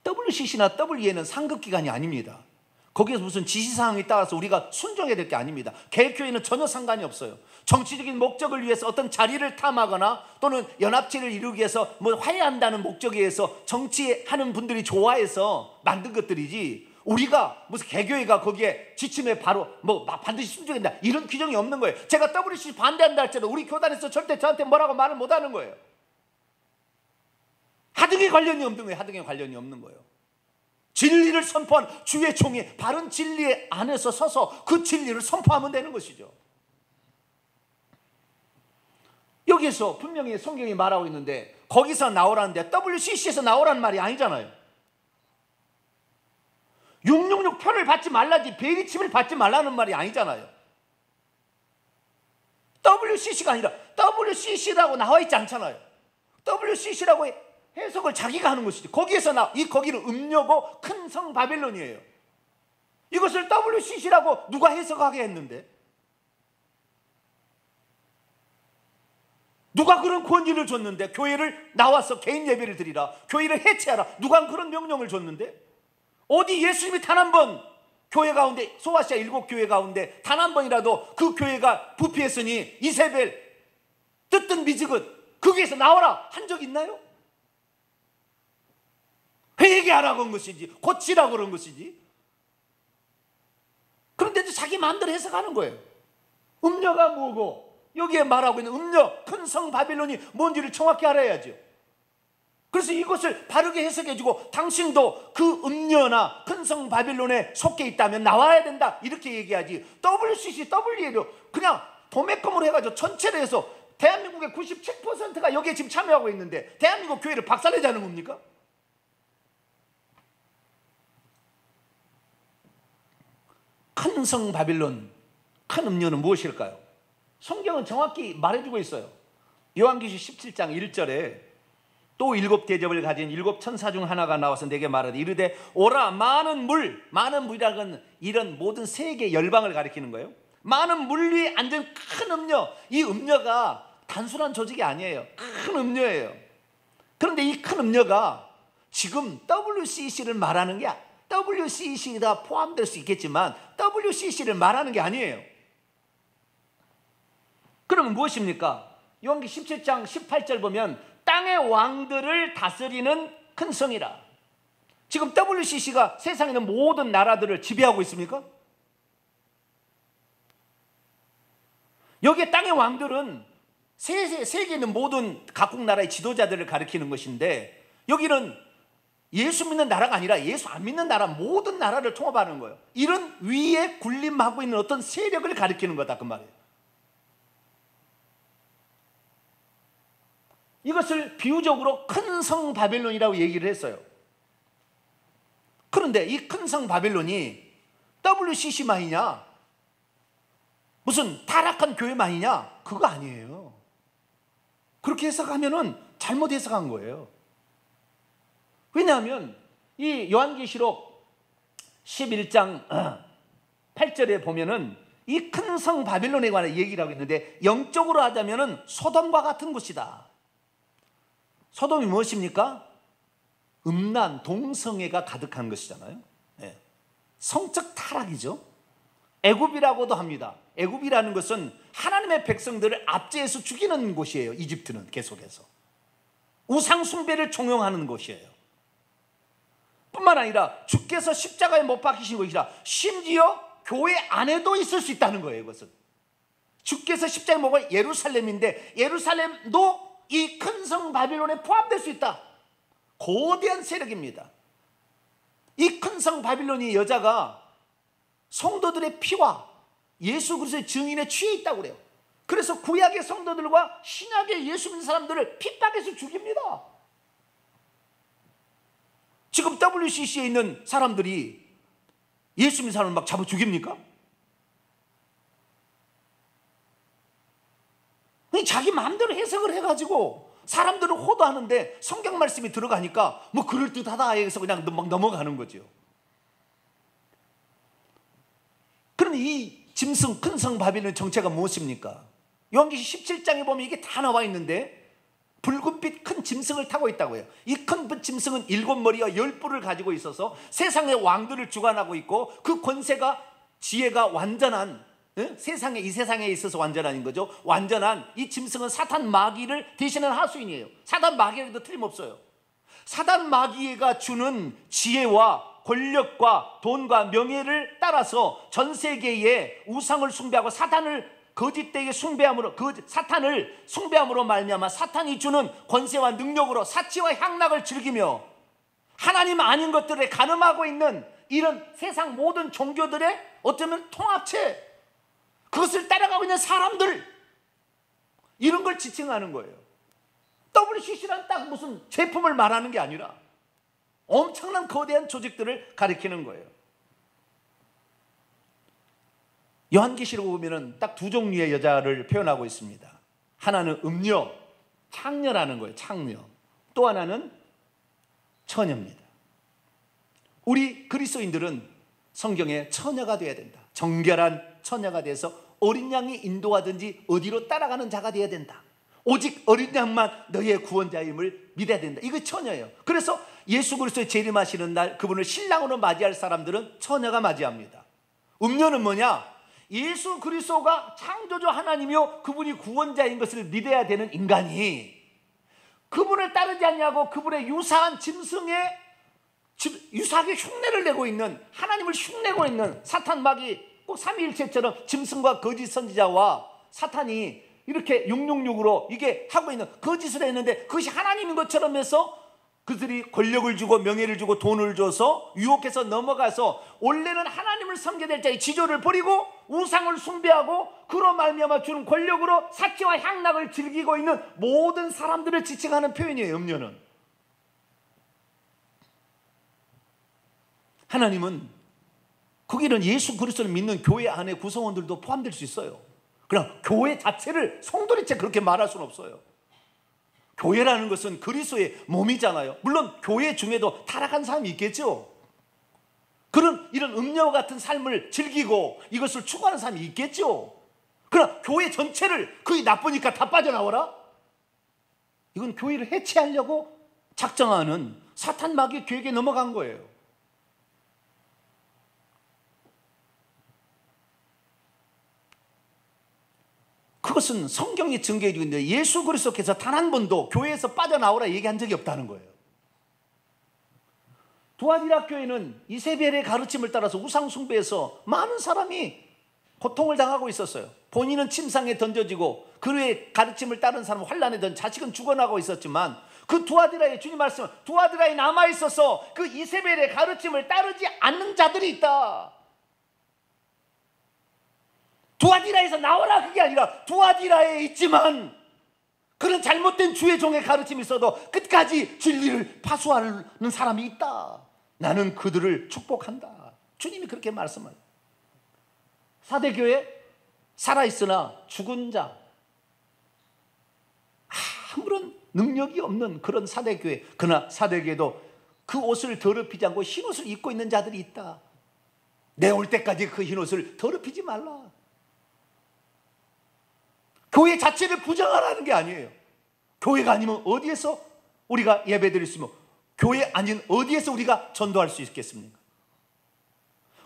WCC나 WEA는 상급기관이 아닙니다. 거기에서 무슨 지시사항에 따라서 우리가 순종해야 될 게 아닙니다. 개혁교회는 전혀 상관이 없어요. 정치적인 목적을 위해서 어떤 자리를 탐하거나 또는 연합체를 이루기 위해서 뭐 화해한다는 목적에 의해서 정치하는 분들이 좋아해서 만든 것들이지, 우리가 무슨 개교회가 거기에 지침에 바로 뭐 반드시 순종한다 이런 규정이 없는 거예요. 제가 WCC 반대한다 할지라도 우리 교단에서 절대 저한테 뭐라고 말을 못하는 거예요. 하등에 관련이 없는 거예요. 하등에 관련이 없는 거예요. 진리를 선포한 주의 종이 바른 진리 안에서 서서 그 진리를 선포하면 되는 것이죠. 여기에서 분명히 성경이 말하고 있는데 거기서 나오라는데 WCC에서 나오라는 말이 아니잖아요. 666 편을 받지 말라지 베리침을 받지 말라는 말이 아니잖아요. WCC가 아니라 WCC라고 나와 있지 않잖아요. WCC라고 해석을 자기가 하는 것이지. 거기는 음녀고 큰 성 바벨론이에요. 이것을 WCC라고 누가 해석하게 했는데? 누가 그런 권위를 줬는데? 교회를 나와서 개인 예배를 드리라, 교회를 해체하라, 누가 그런 명령을 줬는데? 어디 예수님이 단 한 번 교회 가운데, 소아시아 7교회 가운데 단 한 번이라도 그 교회가 부패했으니 이세벨 뜨뜻 미지긋 거기에서 나와라 한 적 있나요? 회개하라고 한 것이지, 고치라고 그런 것이지. 그런데도 자기 마음대로 해석하는 거예요. 음녀가 뭐고 여기에 말하고 있는 음녀, 큰 성 바빌론이 뭔지를 정확히 알아야죠. 그래서 이것을 바르게 해석해주고 당신도 그 음녀나 큰 성 바빌론에 속해 있다면 나와야 된다 이렇게 얘기하지. WCCW로 그냥 도매금으로 해가지고 전체를 해서 대한민국의 97%가 여기에 지금 참여하고 있는데 대한민국 교회를 박살내자는 겁니까? 큰 성 바빌론, 큰 음료는 무엇일까요? 성경은 정확히 말해주고 있어요. 요한계시 17장 1절에 또 일곱 대접을 가진 일곱 천사 중 하나가 나와서 내게 말하되 이르되 오라 많은 물이라는 건 이런 모든 세계 열방을 가리키는 거예요. 많은 물 위에 앉은 큰 음료, 이 음료가 단순한 조직이 아니에요. 큰 음료예요. 그런데 이 큰 음료가 지금 WCC를 말하는 게 WCC가 포함될 수 있겠지만 WCC를 말하는 게 아니에요. 그러면 무엇입니까? 요한계시 17장 18절 보면 땅의 왕들을 다스리는 큰 성이라. 지금 WCC가 세상에 있는 모든 나라들을 지배하고 있습니까? 여기에 땅의 왕들은 세계에 있는 모든 각국 나라의 지도자들을 가리키는 것인데 여기는 예수 믿는 나라가 아니라 예수 안 믿는 나라 모든 나라를 통합하는 거예요. 이런 위에 군림하고 있는 어떤 세력을 가리키는 거다 그 말이에요. 이것을 비유적으로 큰 성 바벨론이라고 얘기를 했어요. 그런데 이 큰 성 바벨론이 WCC만이냐 무슨 타락한 교회만이냐 그거 아니에요. 그렇게 해석하면은 잘못 해석한 거예요. 왜냐하면 이 요한계시록 11장 8절에 보면은 이 큰 성 바빌론에 관한 얘기를 하고 있는데 영적으로 하자면은 소돔과 같은 곳이다. 소돔이 무엇입니까? 음란, 동성애가 가득한 것이잖아요. 네. 성적 타락이죠. 애굽이라고도 합니다. 애굽이라는 것은 하나님의 백성들을 압제해서 죽이는 곳이에요. 이집트는 계속해서 우상 숭배를 종용하는 곳이에요. 뿐만 아니라 주께서 십자가에 못 박히신 것이라 심지어 교회 안에도 있을 수 있다는 거예요. 이것은 주께서 십자가에 못 박힌 예루살렘인데 예루살렘도 이 큰 성 바빌론에 포함될 수 있다. 거대한 세력입니다. 이 큰 성 바빌론이 여자가 성도들의 피와 예수 그리스도의 증인에 취해 있다고 그래요. 그래서 구약의 성도들과 신약의 예수 믿는 사람들을 핍박해서 죽입니다. 지금 WCC에 있는 사람들이 예수 믿는 사람을 막 잡아 죽입니까? 자기 마음대로 해석을 해가지고 사람들은 호도하는데 성경 말씀이 들어가니까 뭐 그럴듯하다 해서 그냥 막 넘어가는 거죠. 그럼 이 짐승 큰 성 바빌론의 정체가 무엇입니까? 요한계시 17장에 보면 이게 다 나와 있는데 붉은빛 큰 짐승을 타고 있다고 해요. 이 큰 짐승은 7머리와 10뿔을 가지고 있어서 세상의 왕들을 주관하고 있고 그 권세가 지혜가 완전한 세상에 이 세상에 있어서 완전한 거죠. 완전한 이 짐승은 사탄 마귀를 대신하는 하수인이에요. 사탄 마귀에도 틀림없어요. 사탄 마귀가 주는 지혜와 권력과 돈과 명예를 따라서 전 세계에 우상을 숭배하고 사탄을 거짓되게 숭배함으로 사탄을 숭배함으로 말미암아 사탄이 주는 권세와 능력으로 사치와 향락을 즐기며 하나님 아닌 것들에 간음하고 있는 이런 세상 모든 종교들의 어쩌면 통합체, 그것을 따라가고 있는 사람들, 이런 걸 지칭하는 거예요. WCC란 딱 무슨 제품을 말하는 게 아니라 엄청난 거대한 조직들을 가리키는 거예요. 요한계시록 보면은 딱 두 종류의 여자를 표현하고 있습니다. 하나는 음녀, 창녀라는 거예요. 창녀. 또 하나는 처녀입니다. 우리 그리스도인들은 성경에 처녀가 되어야 된다. 정결한 처녀가 돼서 어린 양이 인도하든지 어디로 따라가는 자가 되어야 된다. 오직 어린 양만 너희의 구원자임을 믿어야 된다. 이거 처녀예요. 그래서 예수 그리스도의 재림하시는 날 그분을 신랑으로 맞이할 사람들은 처녀가 맞이합니다. 음녀는 뭐냐? 예수 그리스도가 창조주 하나님이요 그분이 구원자인 것을 믿어야 되는 인간이 그분을 따르지 않냐고 그분의 유사한 짐승의 유사하게 흉내를 내고 있는, 하나님을 흉내고 있는 사탄 마귀, 꼭 삼위일체처럼 짐승과 거짓 선지자와 사탄이 이렇게 666으로 이게 하고 있는 거짓을 했는데 그것이 하나님인 것처럼 해서 그들이 권력을 주고 명예를 주고 돈을 줘서 유혹해서 넘어가서 원래는 하나님을 섬겨야 될 자의 지조를 버리고 우상을 숭배하고 그로 말미암아 주는 권력으로 사치와 향락을 즐기고 있는 모든 사람들을 지칭하는 표현이에요. 음료는. 하나님은 거기는 예수 그리스도를 믿는 교회 안에 구성원들도 포함될 수 있어요. 그러나 교회 자체를 성도리째 그렇게 말할 수는 없어요. 교회라는 것은 그리스도의 몸이잖아요. 물론 교회 중에도 타락한 사람이 있겠죠. 이런 음녀와 같은 삶을 즐기고 이것을 추구하는 사람이 있겠죠. 그러나 교회 전체를 그게 나쁘니까 다 빠져나와라? 이건 교회를 해체하려고 작정하는 사탄 마귀의 계획에 넘어간 거예요. 그것은 성경이 증거해 주고 있는데 예수 그리스도께서 단 한 번도 교회에서 빠져나오라 얘기한 적이 없다는 거예요. 두아디라 교회는 이세벨의 가르침을 따라서 우상 숭배에서 많은 사람이 고통을 당하고 있었어요. 본인은 침상에 던져지고 그의 가르침을 따른 사람은 환난에 던 자식은 죽어나고 있었지만 그 두아디라에 주님 말씀 두아디라에 남아있어서 그 이세벨의 가르침을 따르지 않는 자들이 있다. 두아디라에서 나와라 그게 아니라 두아디라에 있지만 그런 잘못된 주의 종의 가르침이 있어도 끝까지 진리를 파수하는 사람이 있다. 나는 그들을 축복한다. 주님이 그렇게 말씀해요. 사대교회 살아있으나 죽은 자, 아무런 능력이 없는 그런 사대교회, 그러나 사대교회도 그 옷을 더럽히지 않고 흰옷을 입고 있는 자들이 있다. 내 올 때까지 그 흰옷을 더럽히지 말라. 교회 자체를 부정하라는 게 아니에요. 교회가 아니면 어디에서 우리가 예배드릴 수 있으며 교회 아닌 어디에서 우리가 전도할 수 있겠습니까?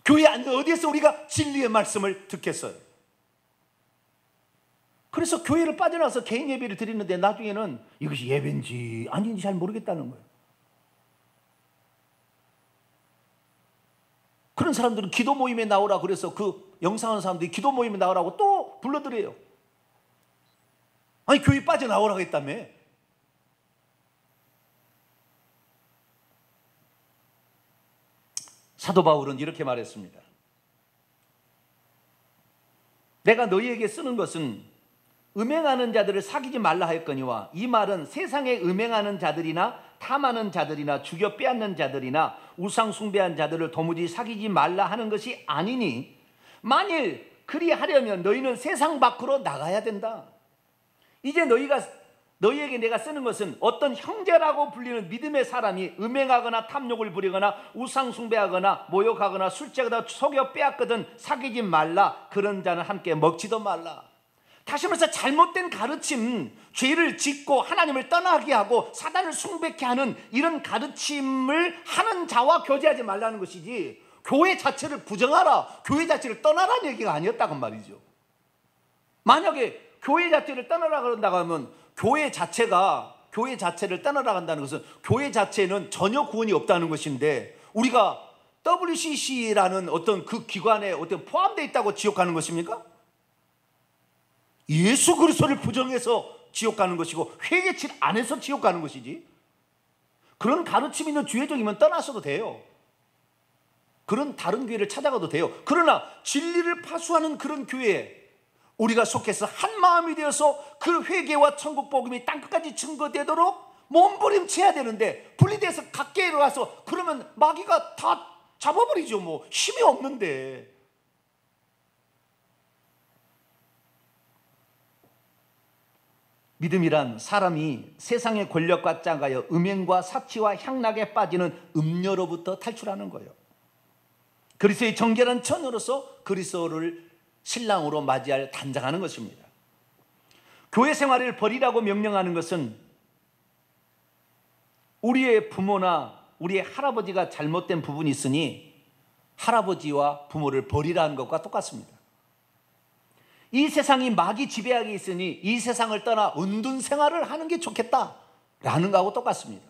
교회 아닌 어디에서 우리가 진리의 말씀을 듣겠어요? 그래서 교회를 빠져나와서 개인 예배를 드리는데 나중에는 이것이 예배인지 아닌지 잘 모르겠다는 거예요. 그런 사람들은 기도 모임에 나오라 그래서 그 영상하는 사람들이 기도 모임에 나오라고 또 불러드려요. 아니 교회 빠져나오라고 했다며. 사도 바울은 이렇게 말했습니다. 내가 너희에게 쓰는 것은 음행하는 자들을 사귀지 말라 하였거니와 이 말은 세상에 음행하는 자들이나 탐하는 자들이나 죽여 빼앗는 자들이나 우상 숭배한 자들을 도무지 사귀지 말라 하는 것이 아니니 만일 그리하려면 너희는 세상 밖으로 나가야 된다. 이제 너희에게 내가 쓰는 것은 어떤 형제라고 불리는 믿음의 사람이 음행하거나 탐욕을 부리거나 우상 숭배하거나 모욕하거나 술죄하거나 속여 빼앗거든 사귀지 말라. 그런 자는 함께 먹지도 말라. 다시 말해서 잘못된 가르침, 죄를 짓고 하나님을 떠나게 하고 사단을 숭배케 하는 이런 가르침을 하는 자와 교제하지 말라는 것이지 교회 자체를 부정하라, 교회 자체를 떠나라는 얘기가 아니었다고 말이죠. 만약에 교회 자체를 떠나라 그런다고 하면 교회 자체를 떠나라 한다는 것은 교회 자체는 전혀 구원이 없다는 것인데 우리가 WCC라는 어떤 그 기관에 어떤 포함되어 있다고 지옥 가는 것입니까? 예수 그리스도를 부정해서 지옥 가는 것이고 회개치 안 해서 지옥 가는 것이지. 그런 가르침 있는 주의종이면 떠나셔도 돼요. 그런 다른 교회를 찾아가도 돼요. 그러나 진리를 파수하는 그런 교회에 우리가 속해서 한 마음이 되어서 그 회개와 천국 복음이 땅끝까지 증거되도록 몸부림쳐야 되는데 분리돼서 각계로 가서 그러면 마귀가 다 잡아버리죠. 뭐 힘이 없는데. 믿음이란 사람이 세상의 권력과 짝하여 음행과 사치와 향락에 빠지는 음녀로부터 탈출하는 거예요. 그리스도의 정결한 처녀로서 그리스도를 신랑으로 맞이할 단장하는 것입니다. 교회 생활을 버리라고 명령하는 것은 우리의 부모나 우리의 할아버지가 잘못된 부분이 있으니 할아버지와 부모를 버리라는 것과 똑같습니다. 이 세상이 마귀 지배하게 있으니 이 세상을 떠나 은둔 생활을 하는 게 좋겠다라는 거하고 똑같습니다.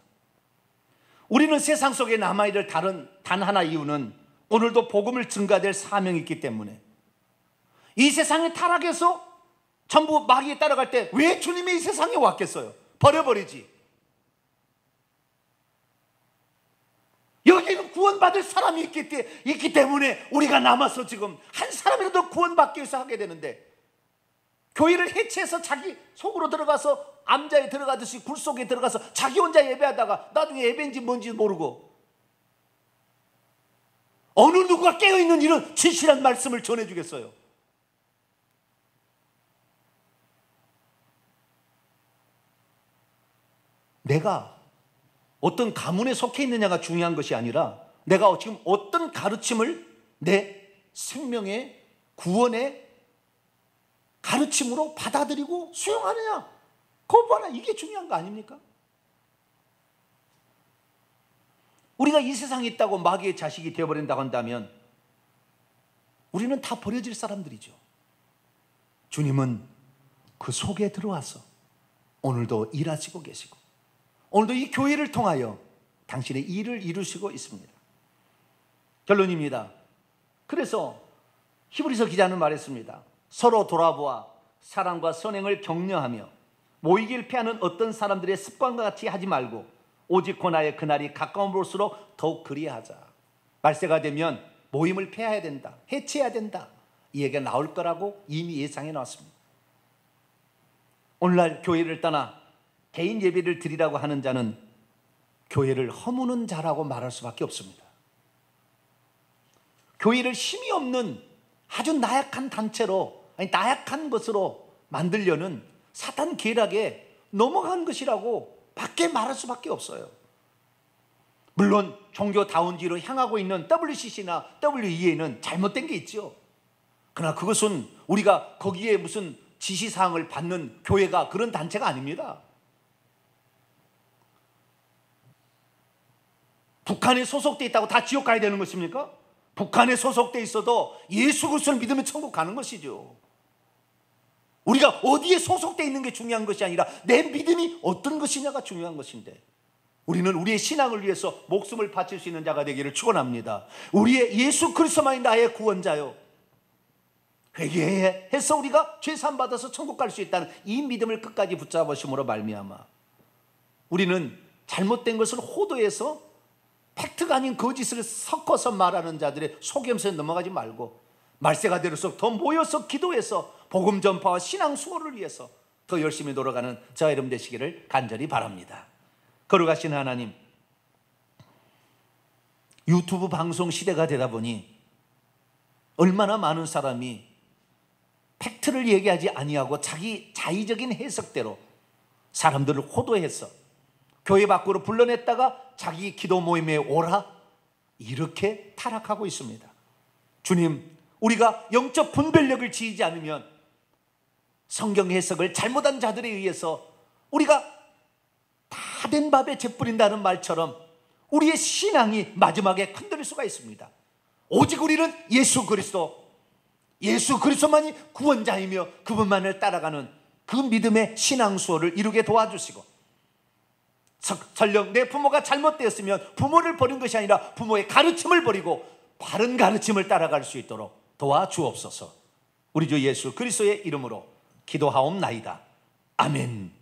우리는 세상 속에 남아있을 단 하나 이유는 오늘도 복음을 증가될 사명이 있기 때문에 이 세상의 타락에서 전부 마귀에 따라갈 때 왜 주님이 이 세상에 왔겠어요? 버려버리지. 여기는 구원받을 사람이 있기 때문에 우리가 남아서 지금 한 사람이라도 구원받기 위해서 하게 되는데, 교회를 해체해서 자기 속으로 들어가서 암자에 들어가듯이 굴 속에 들어가서 자기 혼자 예배하다가 나중에 예배인지 뭔지 모르고 어느 누구가 깨어있는 이런 진실한 말씀을 전해주겠어요? 내가 어떤 가문에 속해 있느냐가 중요한 것이 아니라 내가 지금 어떤 가르침을 내 생명의 구원의 가르침으로 받아들이고 수용하느냐, 거부하느냐, 이게 중요한 거 아닙니까? 우리가 이 세상에 있다고 마귀의 자식이 되어버린다고 한다면 우리는 다 버려질 사람들이죠. 주님은 그 속에 들어와서 오늘도 일하시고 계시고 오늘도 이 교회를 통하여 당신의 일을 이루시고 있습니다. 결론입니다. 그래서 히브리서 기자는 말했습니다. 서로 돌아보아 사랑과 선행을 격려하며 모이길 피하는 어떤 사람들의 습관과 같이 하지 말고 오직 고나의 그날이 가까운 볼수록 더욱 그리하자. 말세가 되면 모임을 폐해야 된다, 해체해야 된다, 이 얘기가 나올 거라고 이미 예상해 놨습니다. 오늘날 교회를 떠나 개인 예배를 드리라고 하는 자는 교회를 허무는 자라고 말할 수밖에 없습니다. 교회를 힘이 없는 아주 나약한 단체로, 아니 나약한 것으로 만들려는 사탄 계략에 넘어간 것이라고 밖에 말할 수밖에 없어요. 물론 종교다운지로 향하고 있는 WCC나 WEA는 잘못된 게 있죠. 그러나 그것은 우리가 거기에 무슨 지시사항을 받는 교회가 그런 단체가 아닙니다. 북한에 소속돼 있다고 다 지옥 가야 되는 것입니까? 북한에 소속돼 있어도 예수 그리스도를 믿으면 천국 가는 것이죠. 우리가 어디에 소속돼 있는 게 중요한 것이 아니라 내 믿음이 어떤 것이냐가 중요한 것인데, 우리는 우리의 신앙을 위해서 목숨을 바칠 수 있는 자가 되기를 축원합니다. 우리의 예수 그리스도만이 나의 구원자요, 회개해서 우리가 죄 사함 받아서 천국 갈 수 있다는 이 믿음을 끝까지 붙잡으심으로 말미암아 우리는 잘못된 것을 호도해서 팩트가 아닌 거짓을 섞어서 말하는 자들의 속임수에 넘어가지 말고 말세가 될수록 더 모여서 기도해서 복음 전파와 신앙 수호를 위해서 더 열심히 돌아가는 저와 여러분 되시기를 간절히 바랍니다. 거룩하신 하나님, 유튜브 방송 시대가 되다 보니 얼마나 많은 사람이 팩트를 얘기하지 아니하고 자기 자의적인 해석대로 사람들을 호도해서 교회 밖으로 불러냈다가 자기 기도 모임에 오라, 이렇게 타락하고 있습니다. 주님, 우리가 영적 분별력을 지이지 않으면 성경 해석을 잘못한 자들에 의해서 우리가 다 된 밥에 재 뿌린다는 말처럼 우리의 신앙이 마지막에 흔들릴 수가 있습니다. 오직 우리는 예수 그리스도만이 구원자이며 그분만을 따라가는 그 믿음의 신앙 수호를 이루게 도와주시고, 설령 내 부모가 잘못되었으면 부모를 버린 것이 아니라 부모의 가르침을 버리고 바른 가르침을 따라갈 수 있도록 도와주옵소서. 우리 주 예수 그리스도의 이름으로 기도하옵나이다. 아멘.